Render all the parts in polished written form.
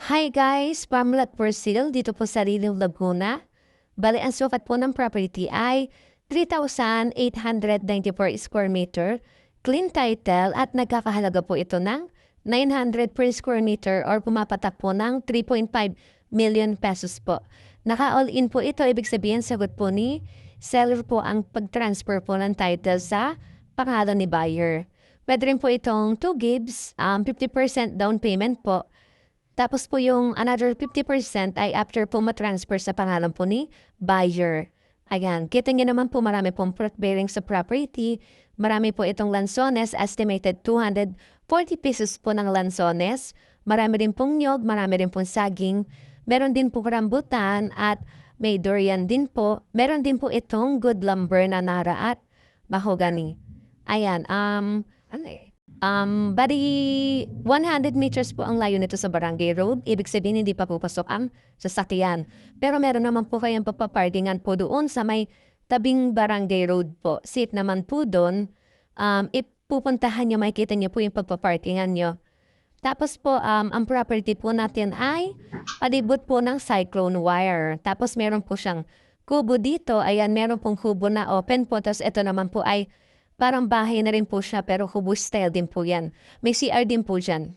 Hi guys! Pamela at for sale dito po sa Rilio, Laguna. Bali, ang sukat po ng property ay 3,894 square meter, clean title at nagkakahalaga po ito ng 900 per square meter or pumapatak po ng 3.5 million pesos po. Naka-all-in po ito, ibig sabihin sagot po ni seller po ang pag-transfer po ng title sa pangalan ni buyer. Pwede rin po itong 2 gives, 50% down payment po. Tapos po yung another 50% ay after po matransfer sa pangalan po ni buyer. Ayan, kita niyo naman po marami pong fruit bearing sa property. Marami po itong lansones, estimated 240 pesos po ng lansones. Marami rin pong nyog, marami rin pong saging. Meron din po rambutan at may durian din po. Meron din po itong good lumber na nara at mahogany. Ayan, bali 100 meters po ang layo nito sa Barangay Road. Ibig sabihin hindi pa pupasok ang sasakyan. Pero meron naman po kayong papaparkingan po doon sa may tabing Barangay Road po. Safe naman po doon. Ipupuntahan nyo, makikita nyo po yung pagpaparkingan nyo. Tapos po, ang property po natin ay palibot po ng cyclone wire. Tapos meron po siyang kubo dito. Ayan, meron pong kubo na open po. Tapos ito naman po ay parang bahay na rin po siya pero kubo style din po yan. May CR din po dyan.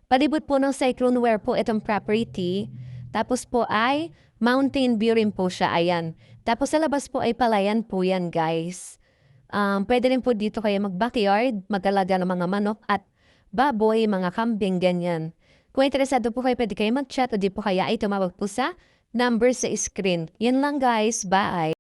Palibot po ng cyclone wire po itong property. Tapos po ay mountain view rin po siya. Ayan. Tapos sa labas po ay palayan po yan guys. Pwede rin po dito kayo mag-backyard, mag-alaga ng mga manok at baboy, mga kambing, ganyan. Kung interesado po kayo, pwede kayo mag-chat o di po kaya ay tumawag po sa number sa screen. Yan lang guys. Bye!